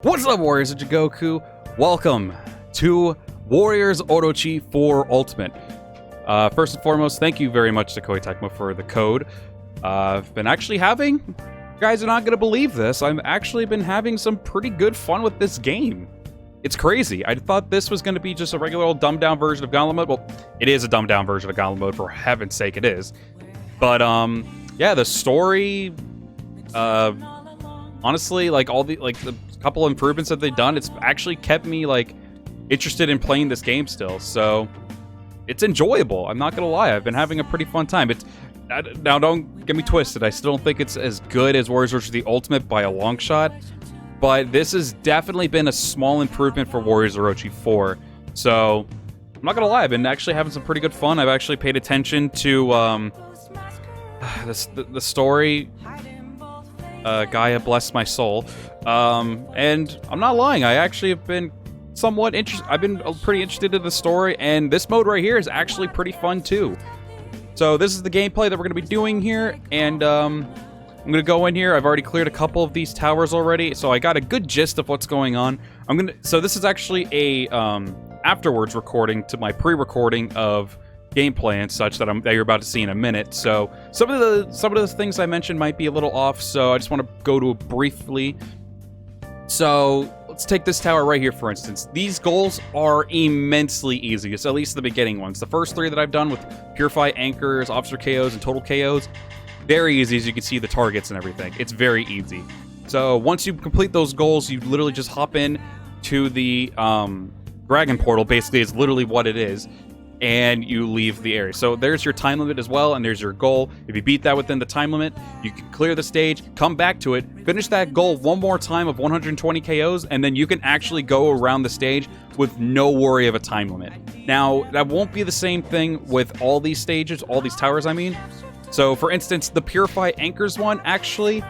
What's up, Warriors? It's Goku. Welcome to Warriors Orochi 4 Ultimate. First and foremost, thank you very much to Koei Tecmo for the code. I've been actually having, you guys are not going to believe this, I've actually been having some pretty good fun with this game. It's crazy. I thought this was going to be just a regular old dumbed-down version of Gauntlet Mode. Well, it is a dumbed-down version of Gauntlet Mode, for heaven's sake it is. But, yeah, the story, honestly, like, all the couple improvements that they've done, it's actually kept me like interested in playing this game still, so it's enjoyable. I'm not gonna lie, I've been having a pretty fun time. It's now, don't get me twisted, I still don't think it's as good as Warriors Orochi the Ultimate by a long shot, but this has definitely been a small improvement for Warriors Orochi 4. So I'm not gonna lie, I've been actually having some pretty good fun. I've actually paid attention to the story. Gaia bless my soul. And I'm not lying, I actually have been somewhat interested. I've been pretty interested in the story, and this mode right here is actually pretty fun too. So this is the gameplay that we're going to be doing here, and I'm going to go in here. I've already cleared a couple of these towers already, so I got a good gist of what's going on. So this is actually a afterwards recording to my pre-recording of gameplay and such that you're about to see in a minute. So some of the things I mentioned might be a little off, so I just want to go to it briefly. So let's take this tower right here, for instance. These goals are immensely easy, at least the beginning ones. The first three that I've done with Purify, Anchors, Officer KOs, and Total KOs, very easy, as you can see the targets and everything. It's very easy. So once you complete those goals, you literally just hop in to the Dragon Portal, basically is literally what it is, and you leave the area. So there's your time limit as well, and there's your goal. If you beat that within the time limit, you can clear the stage, come back to it, finish that goal one more time of 120 KOs, and then you can actually go around the stage with no worry of a time limit. Now, that won't be the same thing with all these stages, all these towers, I mean. So, for instance, the Purify Anchors one, actually,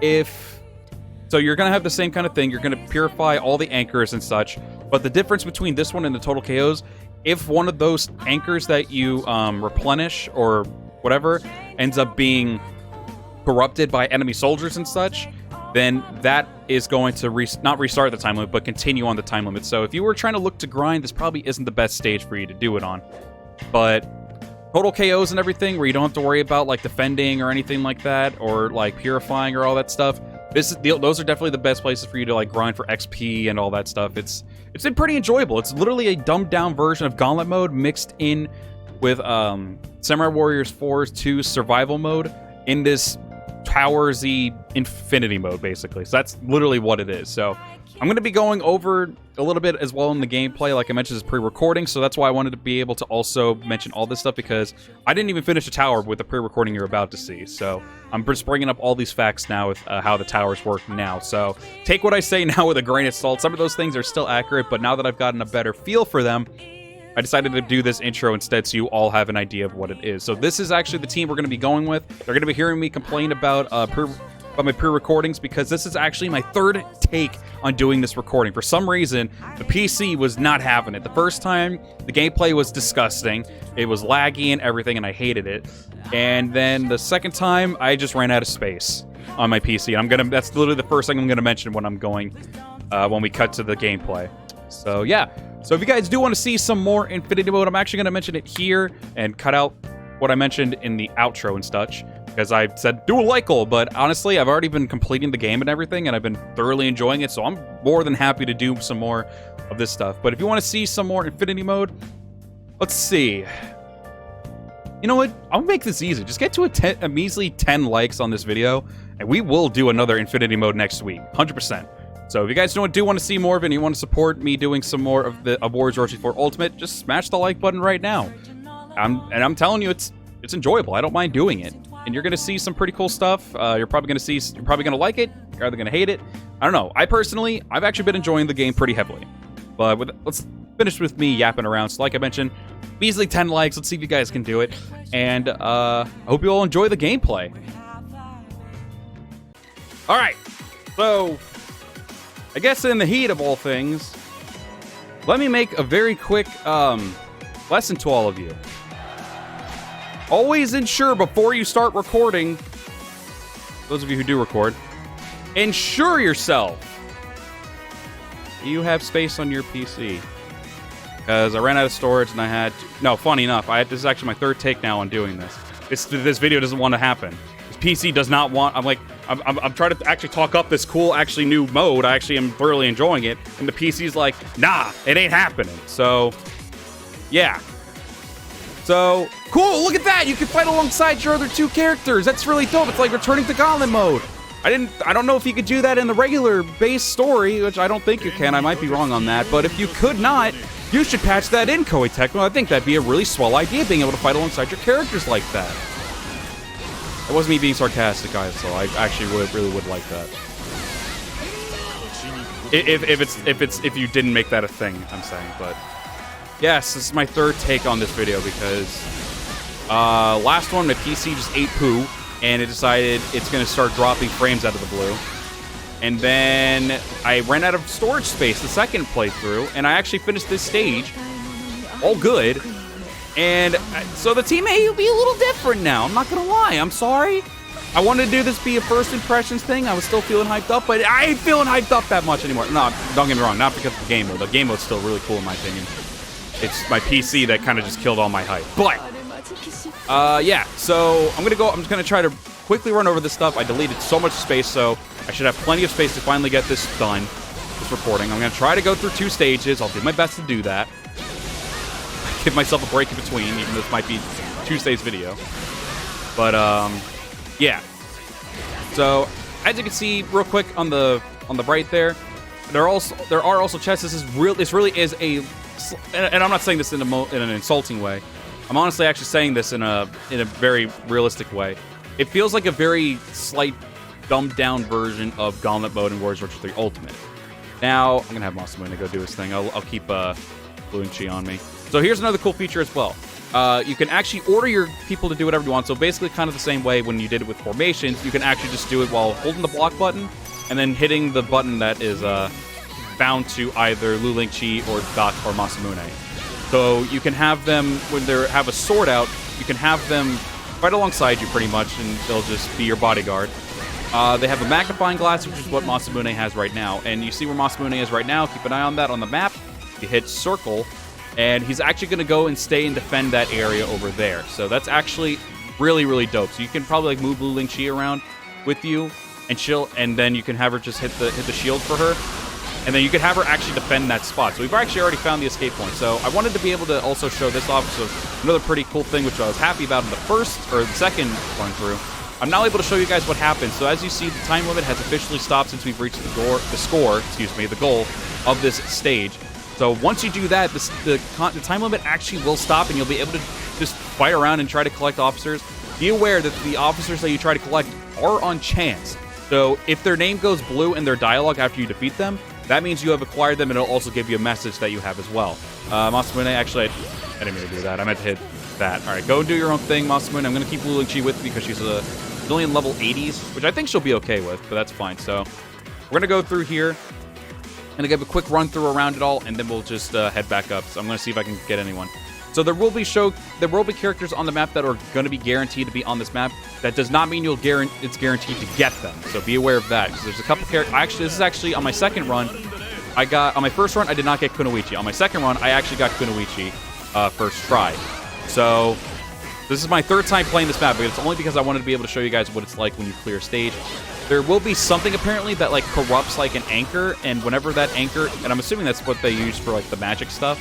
so you're going to have the same kind of thing. You're going to purify all the anchors and such, but the difference between this one and the Total KOs, if one of those anchors that you replenish or whatever ends up being corrupted by enemy soldiers and such, then that is going to not restart the time limit, but continue on the time limit. So if you were trying to look to grind, this probably isn't the best stage for you to do it on. But Total KOs and everything, where you don't have to worry about like defending or anything like that, or like purifying or all that stuff, those are definitely the best places for you to like grind for XP and all that stuff. It's been pretty enjoyable. It's literally a dumbed down version of Gauntlet Mode mixed in with Samurai Warriors 4's 2 survival mode in this towersy infinity mode, basically. So that's literally what it is. So I'm going to be going over a little bit as well in the gameplay. Like I mentioned, it's pre-recording, so that's why I wanted to be able to also mention all this stuff, because I didn't even finish the tower with the pre-recording you're about to see. So I'm just bringing up all these facts now with how the towers work now. So take what I say now with a grain of salt. Some of those things are still accurate, but now that I've gotten a better feel for them, I decided to do this intro instead so you all have an idea of what it is. So this is actually the team we're going to be going with. They're going to be hearing me complain about my pre-recordings, because this is actually my third take on doing this recording. For some reason, the PC was not having it. The first time, the gameplay was disgusting. It was laggy and everything, and I hated it. And then the second time, I just ran out of space on my PC. That's literally the first thing I'm gonna mention when I'm going, when we cut to the gameplay. So yeah. So if you guys do want to see some more Infinity Mode, I'm actually gonna mention it here and cut out what I mentioned in the outro and such, because I said do a like goal, but honestly, I've already been completing the game and everything, and I've been thoroughly enjoying it, so I'm more than happy to do some more of this stuff. But if you want to see some more Infinity Mode, let's see. You know what? I'll make this easy. Just get to a measly 10 likes on this video, and we will do another Infinity Mode next week, 100%. So if you guys do want to see more of it, and you want to support me doing some more of Warriors Orochi 4 Ultimate, just smash the like button right now. I'm telling you, it's enjoyable. I don't mind doing it. And you're going to see some pretty cool stuff. You're probably going to like it. You're either going to hate it. I don't know. I've actually been enjoying the game pretty heavily. But let's finish with me yapping around. So like I mentioned, measly 10 likes. Let's see if you guys can do it. And I hope you all enjoy the gameplay. All right. So I guess in the heat of all things, let me make a very quick lesson to all of you. Always ensure before you start recording, those of you who do record, ensure yourself do you have space on your PC? Because I ran out of storage and I had to... No, funny enough, this is actually my third take now on doing this. This video doesn't want to happen. This PC does not want... I'm trying to actually talk up this cool, actually new mode. I actually am thoroughly enjoying it. And the PC's like, nah, it ain't happening. So, yeah. So, cool, look at that! You can fight alongside your other two characters. That's really dope. It's like returning to Gauntlet mode. I don't know if you could do that in the regular base story, which I don't think you can. I might be wrong on that. But if you could not, you should patch that in, Koei Tecmo. I think that'd be a really swell idea, being able to fight alongside your characters like that. It wasn't me being sarcastic, guys, so I actually really would like that. If you didn't make that a thing, I'm saying. But yes, this is my third take on this video because last one, my PC just ate poo, and it decided it's going to start dropping frames out of the blue. And then I ran out of storage space the second playthrough, and I actually finished this stage, all good. And so the team may be a little different now. I'm not going to lie. I'm sorry. I wanted to do this be a first impressions thing. I was still feeling hyped up, but I ain't feeling hyped up that much anymore. No, don't get me wrong. Not because of the game mode. The game mode's still really cool in my opinion. It's my PC that kind of just killed all my hype. But, yeah. So I'm just going to try to quickly run over this stuff. I deleted so much space, so I should have plenty of space to finally get this done, this recording. I'm going to try to go through 2 stages. I'll do my best to do that. Give myself a break in between, even though this might be Tuesday's video. But, yeah. So, as you can see, real quick on the right there, there are also chests. This really is a, and I'm not saying this in an insulting way. I'm honestly actually saying this in a very realistic way. It feels like a very slight, dumbed down version of Gauntlet mode in Warriors Orochi 3 Ultimate. Now, I'm gonna have Masamune go do his thing. I'll keep Blue and Chi on me. So here's another cool feature as well. You can actually order your people to do whatever you want. So basically kind of the same way when you did it with formations, you can actually just do it while holding the block button and then hitting the button that is bound to either Lu Lingqi or Doc or Masamune. So you can have them, when they have a sword out, you can have them right alongside you pretty much, and they'll just be your bodyguard. They have a magnifying glass, which is what Masamune has right now. And you see where Masamune is right now. Keep an eye on that on the map. You hit circle, and he's actually going to go and stay and defend that area over there. So that's actually really, really dope. So you can probably like move Lu Lingqi around with you, and then you can have her just hit the shield for her. And then you could have her actually defend that spot. So we've actually already found the escape point. So I wanted to be able to also show this off. So another pretty cool thing, which I was happy about in the second run through. I'm now able to show you guys what happens. So as you see, the time limit has officially stopped since we've reached the goal of this stage. So once you do that, the time limit actually will stop, and you'll be able to just fight around and try to collect officers. Be aware that the officers that you try to collect are on chance. So if their name goes blue in their dialogue after you defeat them, that means you have acquired them, and it'll also give you a message that you have as well. Masamune, actually, I didn't mean to do that. I meant to hit that. All right, go do your own thing, Masamune. I'm going to keep Lu Lingqi with me because she's a million level 80s, which I think she'll be okay with, but that's fine. So we're going to go through here. I'm going to give a quick run through around it all, and then we'll just head back up. So I'm going to see if I can get anyone. So there will be characters on the map that are going to be guaranteed to be on this map. That does not mean it's guaranteed to get them. So be aware of that. Because there's a couple characters. Actually, this is actually on my second run. On my first run, I did not get Kunoichi. On my second run, I actually got Kunoichi first try. So this is my third time playing this map, but it's only because I wanted to be able to show you guys what it's like when you clear a stage. There will be something apparently that like corrupts like an anchor, and whenever that anchor, and I'm assuming that's what they use for like the magic stuff.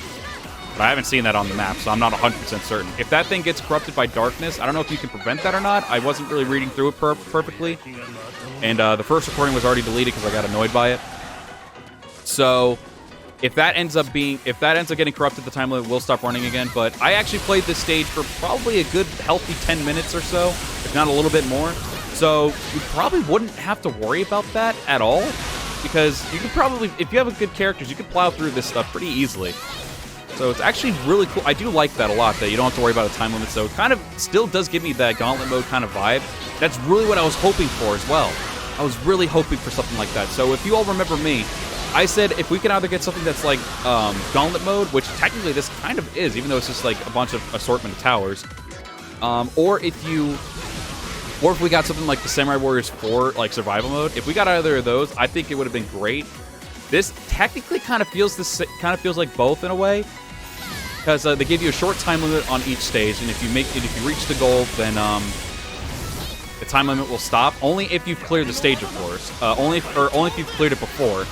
But I haven't seen that on the map, so I'm not 100% certain. If that thing gets corrupted by darkness, I don't know if you can prevent that or not. I wasn't really reading through it perfectly. And the first recording was already deleted because I got annoyed by it. So if that ends up getting corrupted, the time limit will stop running again. But I actually played this stage for probably a good, healthy 10 minutes or so, if not a little bit more. So you probably wouldn't have to worry about that at all, because you could probably, if you have good characters, you could plow through this stuff pretty easily. So it's actually really cool. I do like that a lot, that you don't have to worry about a time limit. So it kind of still does give me that Gauntlet mode kind of vibe. That's really what I was hoping for as well. I was really hoping for something like that. So if you all remember me, I said if we can either get something that's like Gauntlet mode, which technically this kind of is, even though it's just like a bunch of assortment of towers, or if we got something like the Samurai Warriors 4 like survival mode. If we got either of those, I think it would have been great. This technically kind of feels like both in a way, because they give you a short time limit on each stage, and if you reach the goal, then the time limit will stop. Only if you've cleared the stage, of course. Only if you've cleared it before.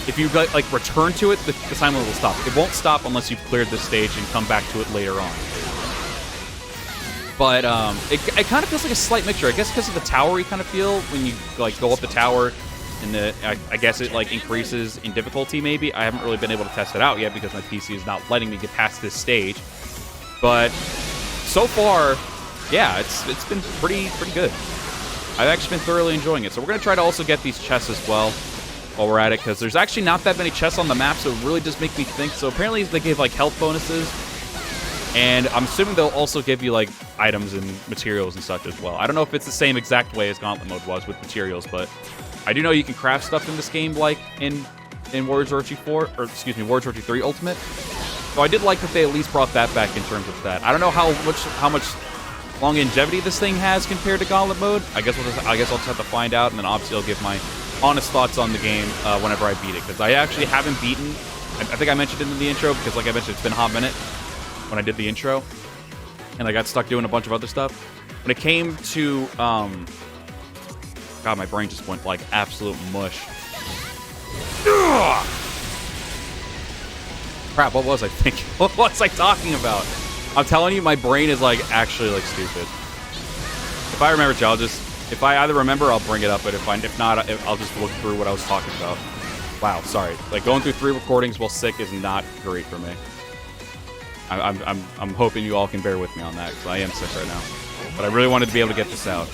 If you like return to it, the time limit will stop. It won't stop unless you've cleared the stage and come back to it later on. But it kind of feels like a slight mixture. I guess because of the tower-y kind of feel when you like go up the tower, and I guess it like increases in difficulty. Maybe I haven't really been able to test it out yet because my PC is not letting me get past this stage. But so far, yeah, it's been pretty good. I've actually been thoroughly enjoying it. So we're gonna try to also get these chests as well while we're at it, because there's actually not that many chests on the map, so it really does make me think. So apparently they gave like health bonuses, and I'm assuming they'll also give you like items and materials and such as well. I don't know if it's the same exact way as Gauntlet mode was with materials, but I do know you can craft stuff in this game like in Warriors Orochi 4, or excuse me, Warriors Orochi 3 Ultimate. So I did like that they at least brought that back in terms of that. I don't know how much longevity this thing has compared to Gauntlet mode. I guess I'll just have to find out, and then obviously I'll give my honest thoughts on the game whenever I beat it, because I actually haven't beaten. I think I mentioned it in the intro, because like I mentioned, it's been a hot minute when I did the intro, and I got stuck doing a bunch of other stuff. When it came to God, my brain just went like absolute mush. Ugh! Crap, what was I thinking? What was I talking about? I'm telling you, my brain is like actually like stupid. If I remember, if I either remember, I'll bring it up, but if not, I'll just look through what I was talking about. Wow, sorry. Like going through 3 recordings while sick is not great for me. I'm hoping you all can bear with me on that, because I am sick right now. But I really wanted to be able to get this out.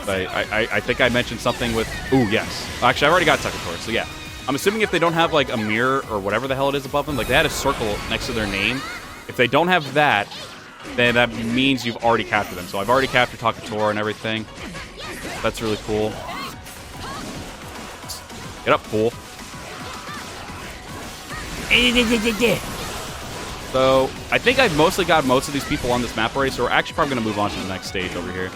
But I think I mentioned something with... Ooh, yes. Actually, I already got Tuckator, so yeah. I'm assuming if they don't have, like, a mirror or whatever the hell it is above them, like, they had a circle next to their name. If they don't have that, then that means you've already captured them. So I've already captured Tuckator and everything. That's really cool. Get up, fool. So, I think I've mostly got most of these people on this map already, so we're actually probably going to move on to the next stage over here.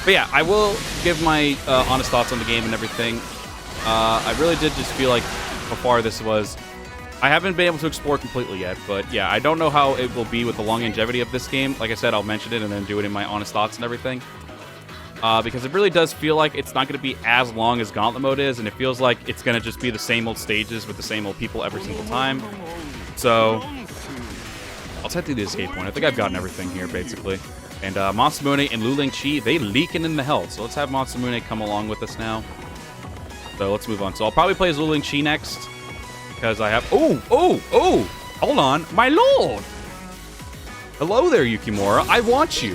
But yeah, I will give my honest thoughts on the game and everything. I really did just feel like how far this was. I haven't been able to explore completely yet, but yeah, I don't know how it will be with the longevity of this game. Like I said, I'll mention it and then do it in my honest thoughts and everything. Because it really does feel like it's not going to be as long as Gauntlet mode is, and it feels like it's going to just be the same old stages with the same old people every single time. So, I'll head through the escape point. I think I've gotten everything here, basically. And Masamune and Luling Chi, they leaking in the hell. So let's have Masamune come along with us now. So let's move on. So I'll probably play as Luling Chi next, because I have... Oh! Hold on. My lord! Hello there, Yukimura. I want you.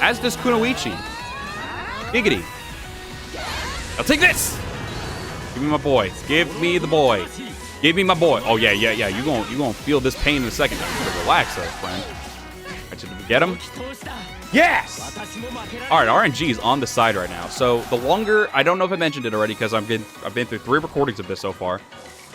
As does Kunoichi. Giggity. I'll take this! Give me my boy. Give me the boy. Give me my boy. Oh, yeah. You gonna feel this pain in a second. Relax there, friend. Did we get him? Yes! Alright, RNG is on the side right now. So, the longer... I don't know if I mentioned it already, because I've been through 3 recordings of this so far.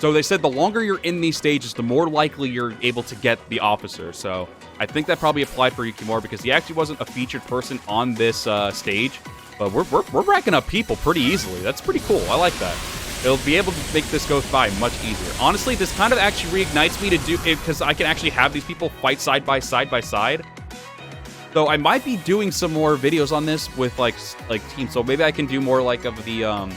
So, they said the longer you're in these stages, the more likely you're able to get the officer. So, I think that probably applied for Yukimura, because he actually wasn't a featured person on this stage. But we're racking up people pretty easily. That's pretty cool. I like that. It'll be able to make this go by much easier. Honestly, this kind of actually reignites me to do it, because I can actually have these people fight side by side. So I might be doing some more videos on this with like teams. So maybe I can do more like of the what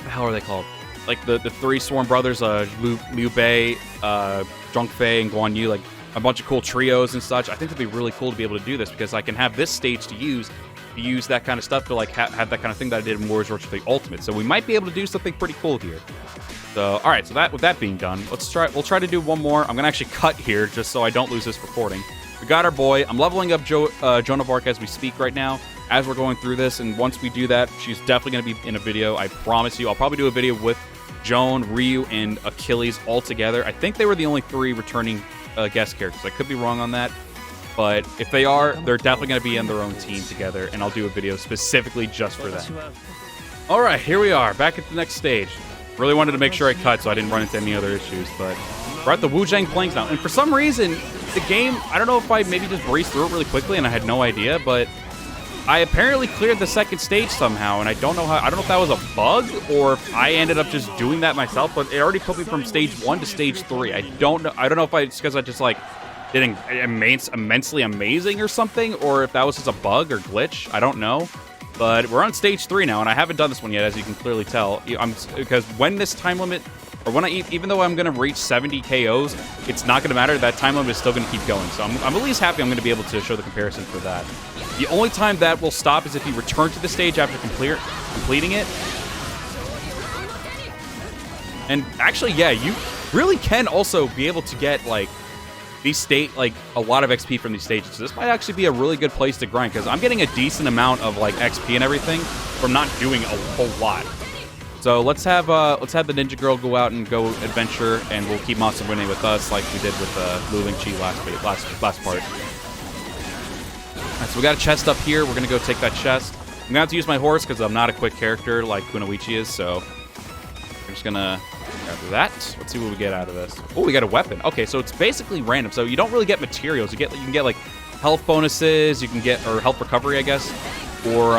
the hell are they called? Like the 3 Sworn Brothers, Liu Bei, Zhong Fei, and Guan Yu, like a bunch of cool trios and such. I think it'd be really cool to be able to do this, because I can have this stage to use that kind of stuff, to like have that kind of thing that I did in Warriors Orochi 3 Ultimate. So we might be able to do something pretty cool here. So all right, so with that being done, we'll try to do one more. I'm gonna actually cut here just so I don't lose this recording. We got our boy. I'm leveling up Joan of Arc as we speak right now, as we're going through this, and once we do that, she's definitely going to be in a video. I promise you. I'll probably do a video with Joan, Ryu, and Achilles all together. I think they were the only 3 returning guest characters. I could be wrong on that, but if they are, they're definitely going to be in their own team together, and I'll do a video specifically just for them. All right, here we are, back at the next stage. Really wanted to make sure I cut so I didn't run into any other issues, but we're at the Wuzhang Plains now, and for some reason, the game, I don't know if I maybe just breezed through it really quickly and I had no idea, but I apparently cleared the second stage somehow, and I don't know how. I don't know if that was a bug or if I ended up just doing that myself. But it already put me from stage 1 to stage 3. I don't know. I don't know if it's because I just like did immensely amazing or something, or if that was just a bug or glitch. I don't know. But we're on stage 3 now, and I haven't done this one yet, as you can clearly tell. Because when this time limit, or when even though I'm going to reach 70 KOs, it's not going to matter. That time limit is still going to keep going. So I'm at least happy I'm going to be able to show the comparison for that. The only time that will stop is if you return to the stage after completing it. And actually, yeah, you really can also be able to get, like, a lot of XP from these stages. So this might actually be a really good place to grind, because I'm getting a decent amount of like XP and everything from not doing a whole lot. So let's have the ninja girl go out and go adventure, and we'll keep Masamune with us like we did with Lu Ling-Chi last part. Alright, so we got a chest up here. We're gonna go take that chest. I'm gonna have to use my horse because I'm not a quick character like Kunoichi is, so we're just gonna grab that. Let's see what we get out of this. Oh, we got a weapon. Okay, so it's basically random. So you don't really get materials. You can get like health bonuses. You can get, or health recovery, I guess, or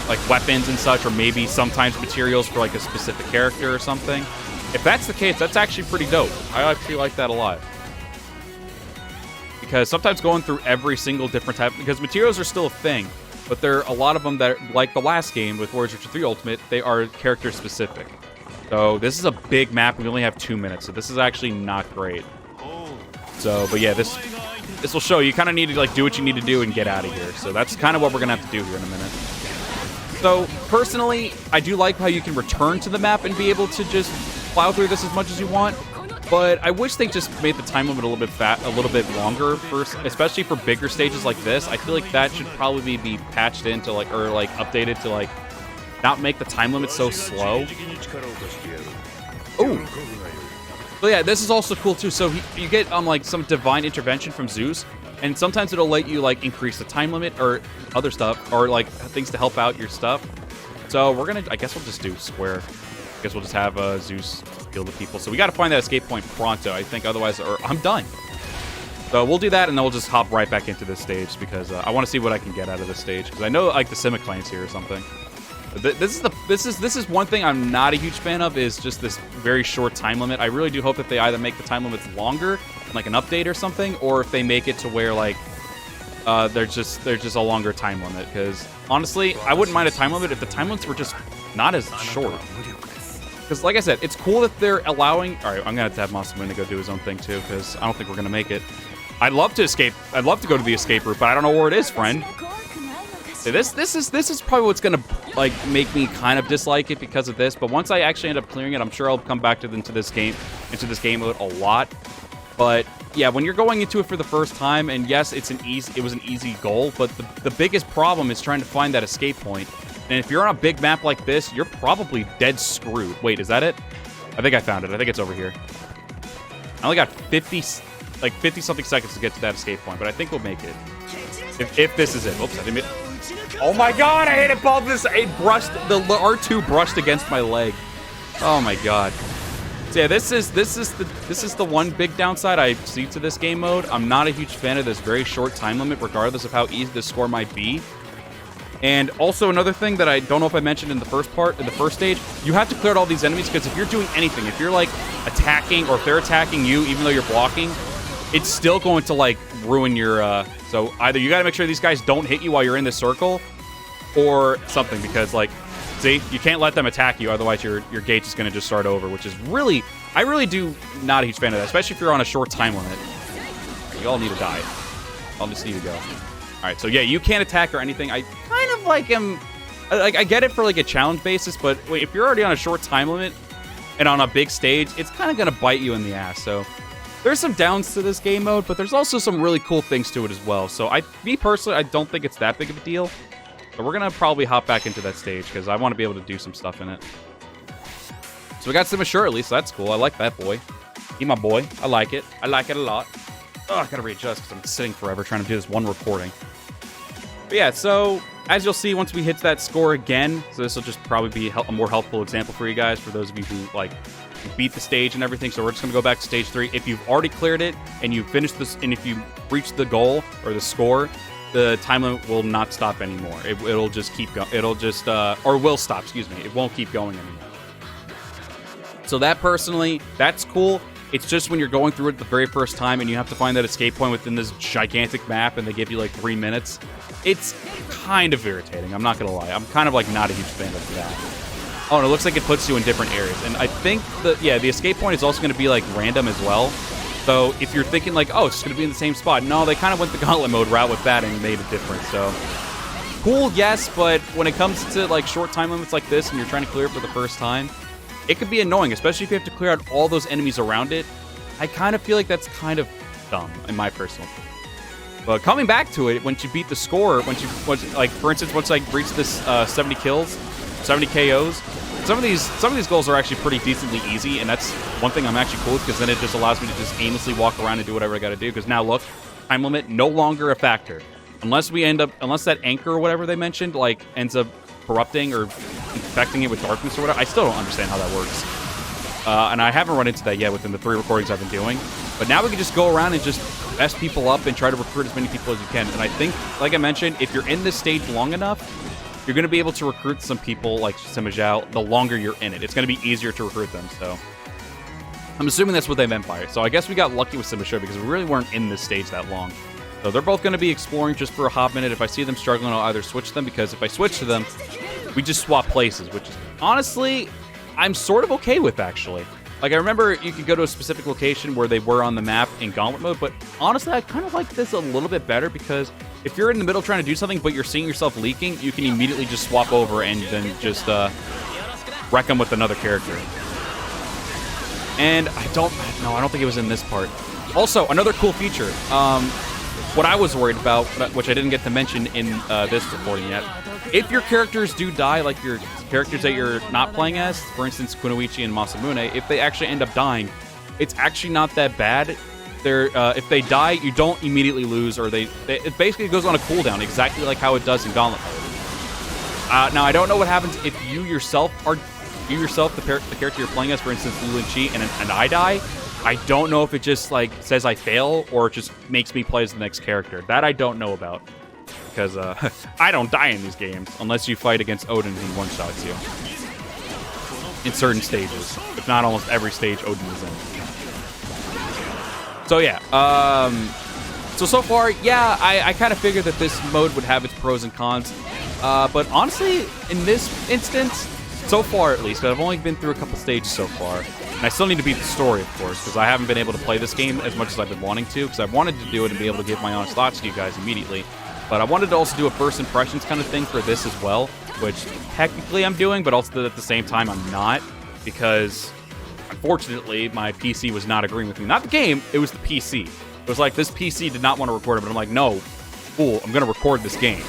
like weapons and such, or maybe sometimes materials for like a specific character or something. If that's the case, that's actually pretty dope. I actually like that a lot. Because sometimes going through every single different type, because materials are still a thing, but there are a lot of them that, like the last game with Warriors Orochi 3 Ultimate, they are character specific. So this is a big map. We only have 2 minutes, so this is actually not great. So, but yeah, this will show you kind of need to like do what you need to do and get out of here. So that's kind of what we're gonna have to do here in a minute. So personally, I do like how you can return to the map and be able to just plow through this as much as you want. But I wish they just made the time limit a little bit longer, especially for bigger stages like this. I feel like that should probably be patched into like, or like updated to like, not make the time limit so slow. Oh, so yeah, this is also cool too. So you get like some divine intervention from Zeus, and sometimes it'll let you like increase the time limit or other stuff, or like things to help out your stuff. So we're gonna, I guess we'll just do square. I guess we'll just have Zeus heal the people. So we got to find that escape point pronto, I think. Otherwise, or I'm done. So we'll do that, and then we'll just hop right back into this stage because I want to see what I can get out of this stage. Because I know like the Simic Clans here or something. This is one thing I'm not a huge fan of, is just this very short time limit. I really do hope that they either make the time limits longer, like an update or something, or if they make it to where like there's just a longer time limit. Because honestly, I wouldn't mind a time limit if the time limits were just not as short. Because like I said, it's cool that they're allowing. All right, I'm gonna have to have Masamune go do his own thing too, because I don't think we're gonna make it. I'd love to escape. I'd love to go to the escape route, but I don't know where it is, friend. This is probably what's gonna like make me kind of dislike it because of this. But once I actually end up clearing it, I'm sure I'll come back into this game mode a lot. But yeah, when you're going into it for the first time, and yes, it was an easy goal, but the biggest problem is trying to find that escape point. And if you're on a big map like this, you're probably dead screwed. Wait, is that it? I think I found it. I think it's over here. I only got 50-something seconds to get to that escape point, but I think we'll make it. If this is it. Oops, I didn't mean. Oh my god, I hit it above this. It brushed, the R2 brushed against my leg. Oh my god. So yeah, this is the one big downside I see to this game mode. I'm not a huge fan of this very short time limit, regardless of how easy the score might be. And also another thing that I don't know if I mentioned in the first stage, you have to clear out all these enemies, because if you're doing anything, if you're like attacking, or if they're attacking you, even though you're blocking, it's still going to like ruin your, so either you gotta make sure these guys don't hit you while you're in this circle, or something, because like, see, you can't let them attack you, otherwise your gauge is gonna just start over, which is really, I really do not a huge fan of that, especially if you're on a short time limit. You all need to die. I'll just need to go. Alright, so yeah, you can't attack or anything. I kind of like am, like, I get it for like a challenge basis, but wait, if you're already on a short time limit and on a big stage, it's kind of gonna bite you in the ass. So there's some downs to this game mode, but there's also some really cool things to it as well. So me personally, I don't think it's that big of a deal. But we're gonna probably hop back into that stage because I want to be able to do some stuff in it. So we got some Assure at least, so that's cool. I like that boy. He my boy. I like it. I like it a lot. Oh, I gotta readjust because I'm sitting forever trying to do this one recording. But yeah, so as you'll see, once we hit that score again, so this will just probably be a more helpful example for you guys, for those of you who like beat the stage and everything. So we're just gonna go back to stage 3. If you've already cleared it and you finished this, and if you reached the goal or the score, the time limit will not stop anymore. It'll just keep going. It'll just, or will stop, excuse me. It won't keep going anymore. So that personally, that's cool. It's just when you're going through it the very first time and you have to find that escape point within this gigantic map and they give you like 3 minutes. It's kind of irritating. I'm not going to lie. I'm kind of like not a huge fan of that. Oh, and it looks like it puts you in different areas. And I think that, yeah, the escape point is also going to be like random as well. So if you're thinking like, oh, it's just going to be in the same spot. No, they kind of went the gauntlet mode route with that and made it different. So cool, yes, but when it comes to like short time limits like this and you're trying to clear it for the first time, it could be annoying, especially if you have to clear out all those enemies around it. I kind of feel like that's kind of dumb, in my personal opinion. But coming back to it, once you beat the score, like for instance, once I reach this 70 kills, 70 KOs, some of these goals are actually pretty decently easy, and that's one thing I'm actually cool with, because then it just allows me to just aimlessly walk around and do whatever I got to do. Because now look, time limit no longer a factor, unless that anchor or whatever they mentioned like ends up corrupting or infecting it with darkness or whatever. I still don't understand how that works. And I haven't run into that yet within the 3 recordings I've been doing. But now we can just go around and just mess people up and try to recruit as many people as you can. And I think, like I mentioned, if you're in this stage long enough, you're going to be able to recruit some people like Sima Zhao the longer you're in it. It's going to be easier to recruit them. So I'm assuming that's what they meant by it. So I guess we got lucky with Sima Zhao because we really weren't in this stage that long. So they're both going to be exploring just for a hot minute. If I see them struggling, I'll either switch them, because if I switch to them, we just swap places, which is honestly, I'm sort of okay with, actually. Like, I remember you could go to a specific location where they were on the map in gauntlet mode, but honestly, I kind of like this a little bit better, because if you're in the middle trying to do something, but you're seeing yourself leaking, you can immediately just swap over and then just wreck them with another character. And I don't think it was in this part. Also, another cool feature. What I was worried about, which I didn't get to mention in this recording yet, if your characters do die, like your characters that you're not playing as, for instance, Kunoichi and Masamune, if they actually end up dying, it's actually not that bad. If they die, you don't immediately lose, or it basically goes on a cooldown, exactly like how it does in Gauntlet mode. Now, I don't know what happens if you yourself, the character you're playing as, for instance, Lulin Chi, and I die. I don't know if it just like says I fail or it just makes me play as the next character. That I don't know about, because I don't die in these games unless you fight against Odin and he one-shots you in certain stages. If not almost every stage Odin is in. So yeah, so far, yeah, I kind of figured that this mode would have its pros and cons. But honestly, in this instance, so far at least, I've only been through a couple stages so far. And I still need to beat the story, of course, because I haven't been able to play this game as much as I've been wanting to, because I've wanted to do it and be able to give my honest thoughts to you guys immediately. But I wanted to also do a first impressions kind of thing for this as well, which technically I'm doing, but also at the same time I'm not, because unfortunately my PC was not agreeing with me. Not the game, it was the PC. It was like, this PC did not want to record it, but I'm like, no, fool, I'm going to record this game.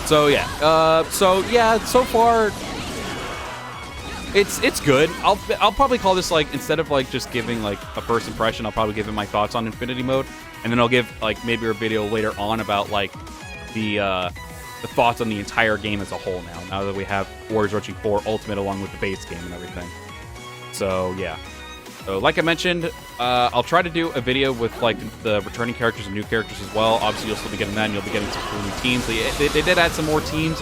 So yeah, so far, it's good. I'll probably call this, like, instead of like just giving like a first impression, I'll probably give it my thoughts on Infinity Mode, and then I'll give like maybe a video later on about like the thoughts on the entire game as a whole. Now that we have Warriors Orochi 4 Ultimate along with the base game and everything. So yeah. So like I mentioned, I'll try to do a video with like the returning characters and new characters as well. Obviously, you'll still be getting that, and you'll be getting some cool new teams. They did add some more teams.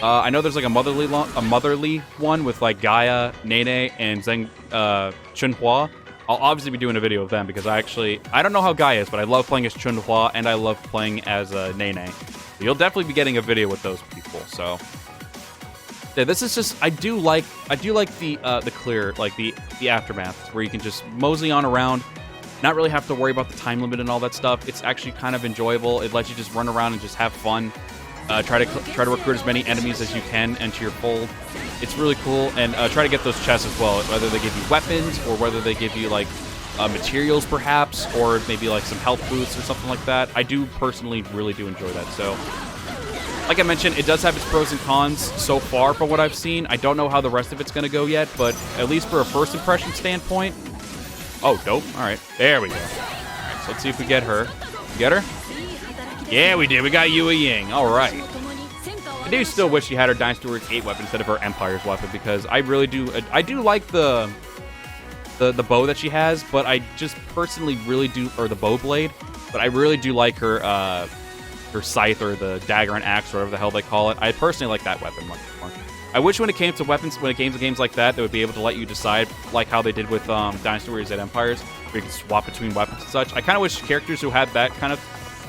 I know there's like a motherly one with like Gaia, Nene, and Zheng Chunhua. I'll obviously be doing a video of them because I don't know how Gaia is, but I love playing as Chunhua and I love playing as Nene. So you'll definitely be getting a video with those people. So yeah, this is just I do like the clear, like the aftermath, where you can just mosey on around, not really have to worry about the time limit and all that stuff. It's actually kind of enjoyable. It lets you just run around and just have fun. Try to recruit as many enemies as you can enter your fold. It's really cool, and try to get those chests as well. Whether they give you weapons or whether they give you like materials, perhaps, or maybe like some health boosts or something like that. I do personally really do enjoy that. So, like I mentioned, it does have its pros and cons so far from what I've seen. I don't know how the rest of it's gonna go yet, but at least for a first impression standpoint, oh, dope. All right, there we go. All right, so let's see if we get her. We get her? Yeah, we did. We got Yue Ying. All right. I do still wish she had her Dynasty Warriors 8 weapon instead of her Empire's weapon, because I really do. I do like the bow that she has, but I just personally really do, or the bow blade. but I really do like her scythe or the dagger and axe, or whatever the hell they call it. I personally like that weapon much more. I wish when it came to weapons, when it came to games like that, they would be able to let you decide, like how they did with Dynasty Warriors at Empires, where you can swap between weapons and such. I kind of wish characters who had that kind of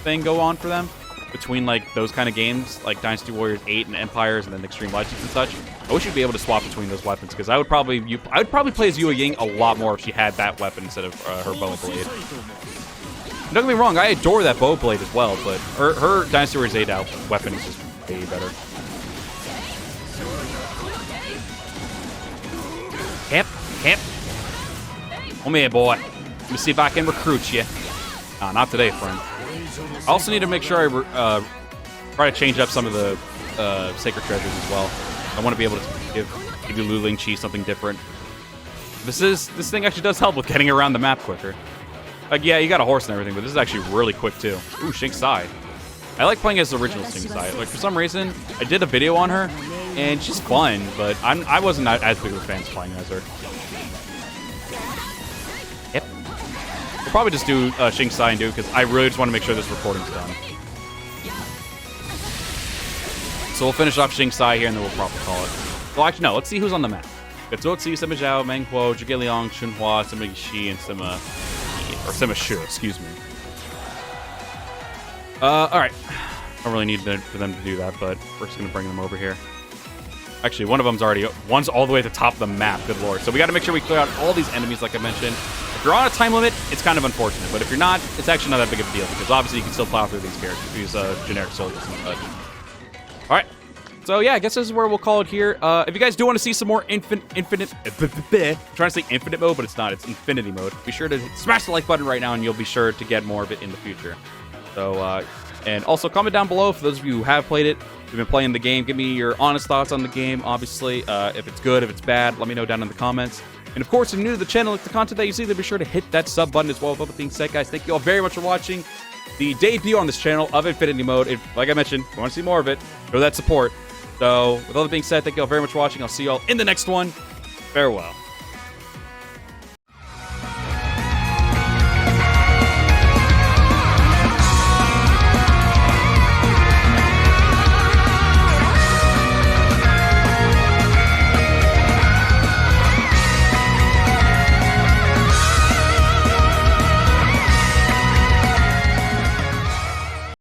thing go on for them, between like those kind of games, like Dynasty Warriors 8 and Empires, and then Extreme Legends and such. I wish you'd be able to swap between those weapons, because I would probably play as Yue Ying a lot more if she had that weapon instead of her bow blade. Don't get me wrong, I adore that bow blade as well, but her Dynasty Warriors 8 out weapon is just way better. Hip. Come here, boy. Let me see if I can recruit you. Not today, friend. I also need to make sure I try to change up some of the sacred treasures as well. I want to be able to give you Lu Ling Chi something different. This thing actually does help with getting around the map quicker. Like, yeah, you got a horse and everything, but this is actually really quick too. Ooh, Xing Sai. I like playing as the original Xing Sai. Like, for some reason, I did a video on her, and she's fun, but I wasn't as big of a fan of playing as her. Yep. We'll probably just do Xing Sai and do, because I really just want to make sure this recording's done. So we'll finish off Xing Sai here, and then we'll probably call it. Well, actually, no. Let's see who's on the map. It's Zuozi, Sima Zhao, Meng Huo, Zhuge Liang, Xunhua, Sima Shi, and Sima Shu, excuse me. Alright. I don't really need for them to do that, but we're just going to bring them over here. Actually, one of them's one's all the way at the top of the map, good lord. So we got to make sure we clear out all these enemies, like I mentioned. If you're on a time limit, it's kind of unfortunate, but if you're not, it's actually not that big of a deal, because obviously you can still plow through these characters, these generic soldiers and such. Alright. So yeah, I guess this is where we'll call it here. If you guys do want to see some more I'm trying to say infinite mode, but it's not. It's infinity mode. Be sure to smash the like button right now, and you'll be sure to get more of it in the future. So, and also comment down below for those of you who have played it, who've been playing the game. Give me your honest thoughts on the game, obviously. If it's good, if it's bad, let me know down in the comments. And of course, if you're new to the channel, like the content that you see, then be sure to hit that sub button as well. With all that being said, guys, thank you all very much for watching the debut on this channel of Infinity Mode. If, like I mentioned, if you want to see more of it, show that support. So, with all that being said, thank you all very much for watching. I'll see you all in the next one. Farewell.